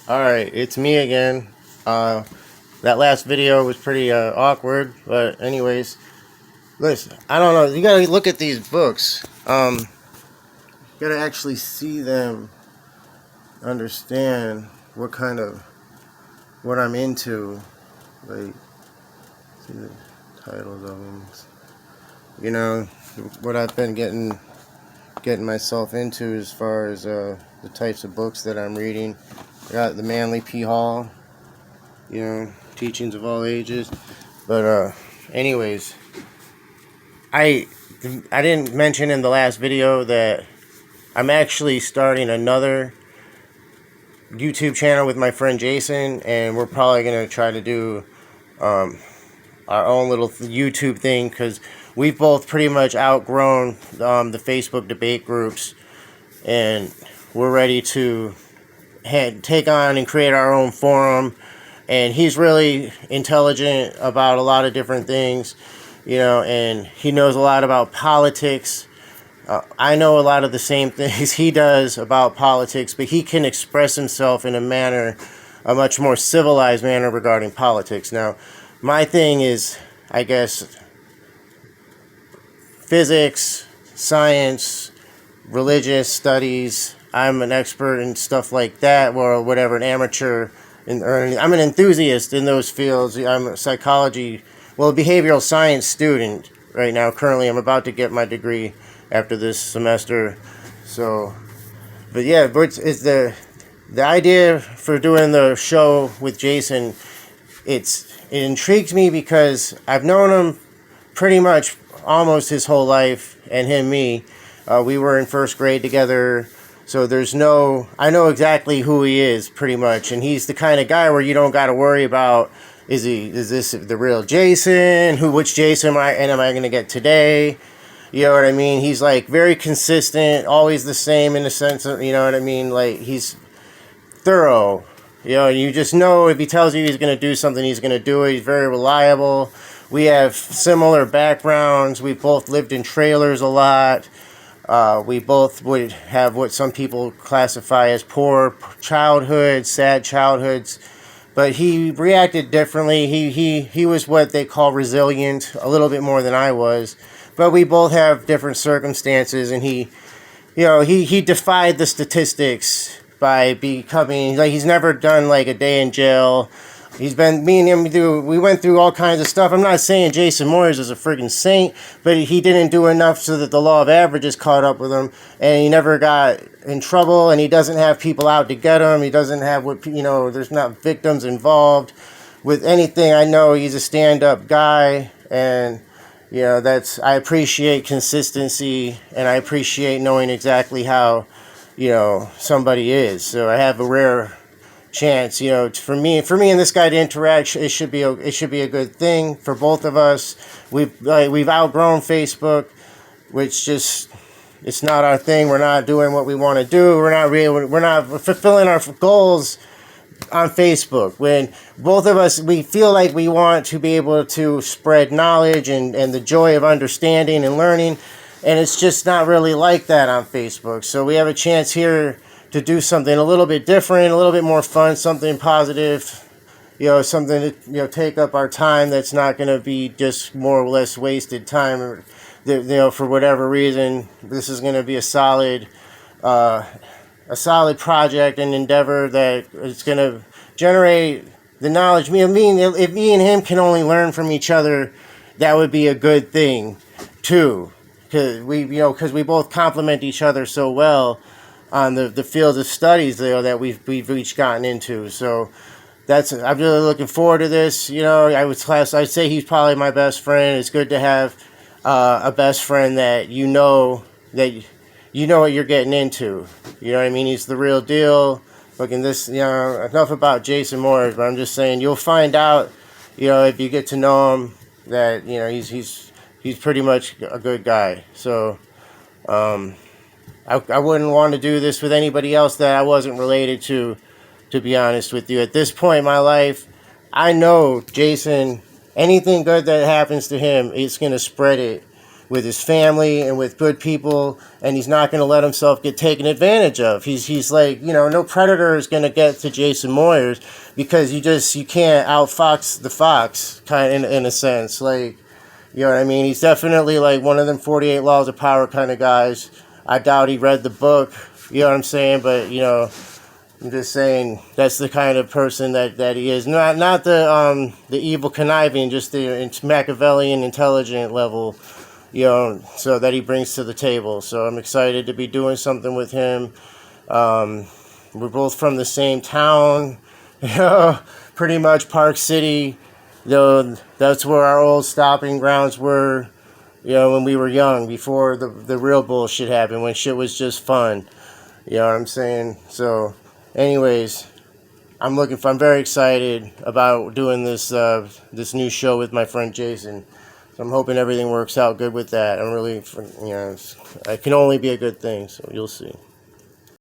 Alright, it's me again. That last video was pretty awkward, but anyways, listen, I don't know, you gotta look at these books. You gotta actually see them, understand what I'm into. Like, see the titles of them. You know, what I've been getting myself into as far as the types of books that I'm reading. I got the Manly P. Hall, teachings of all ages. But anyways, I didn't mention in the last video that I'm actually starting another YouTube channel with my friend Jason, and we're probably gonna try to do our own little YouTube thing, because we've both pretty much outgrown the Facebook debate groups, and we're ready to take on and create our own forum. And he's really intelligent about a lot of different things, and he knows a lot about politics. I know a lot of the same things he does about politics, but he can express himself in a much more civilized manner regarding politics. Now, my thing is, I guess, physics, science, religious studies. I'm an expert in stuff like that, or whatever, an amateur. I'm an enthusiast in those fields. I'm a behavioral science student right now. Currently, I'm about to get my degree after this semester. So, but yeah, it's the idea for doing the show with Jason. It intrigues me because I've known him pretty much almost his whole life, and me. We were in first grade together, so I know exactly who he is pretty much, and he's the kind of guy where you don't got to worry about, is this the real Jason? Which Jason am I going to get today? You know what I mean? He's like very consistent, always the same in the sense of, you know what I mean? Like, he's thorough. You just know if he tells you he's going to do something, he's going to do it. He's very reliable. We have similar backgrounds. We both lived in trailers a lot. We both would have what some people classify as poor childhoods, sad childhoods. But he reacted differently. He was what they call resilient, a little bit more than I was. But we both have different circumstances, and he defied the statistics by becoming, like, he's never done like a day in jail. Me and him we went through all kinds of stuff. I'm not saying Jason Moyers is a friggin' saint, but he didn't do enough so that the law of averages caught up with him, and he never got in trouble, and he doesn't have people out to get him. He doesn't have there's not victims involved with anything. I know he's a stand-up guy, and I appreciate consistency, and I appreciate knowing exactly how somebody is. So I have a rare chance, for me and this guy to interact. It should be a good thing for both of us. We've outgrown Facebook, which it's not our thing. We're not doing what we want to do. We're not fulfilling our goals on Facebook, when both of us, we feel like we want to be able to spread knowledge and the joy of understanding and learning, and it's just not really like that on Facebook. So we have a chance here to do something a little bit different, a little bit more fun, something positive, something to take up our time that's not going to be just more or less wasted time, or for whatever reason. This is going to be a solid project and endeavor that is going to generate the knowledge. If me and him can only learn from each other, that would be a good thing too, because we both complement each other so well on the fields of studies that we've each gotten into. So I'm really looking forward to this. I'd say he's probably my best friend. It's good to have a best friend that you know what you're getting into. You know what I mean? He's the real deal. Looking this, enough about Jason Moyers, but I'm just saying, you'll find out, if you get to know him, that, he's pretty much a good guy. So, I wouldn't want to do this with anybody else that I wasn't related to be honest with you. At this point in my life, I know Jason, anything good that happens to him, it's going to spread it with his family and with good people, and he's not going to let himself get taken advantage of. He's like, no predator is going to get to Jason Moyers, because you can't outfox the fox, kind of, in a sense. Like, you know what I mean? He's definitely like one of them 48 laws of power kind of guys. I doubt he read the book, you know what I'm saying? But, I'm just saying that's the kind of person that he is. Not the evil conniving, just the Machiavellian intelligent level, so that he brings to the table. So I'm excited to be doing something with him. We're both from the same town, pretty much Park City. That's where our old stopping grounds were, when we were young, before the real bullshit happened, when shit was just fun. You know what I'm saying? So, anyways, I'm very excited about doing this new show with my friend Jason. So I'm hoping everything works out good with that. I'm really, it can only be a good thing. So you'll see.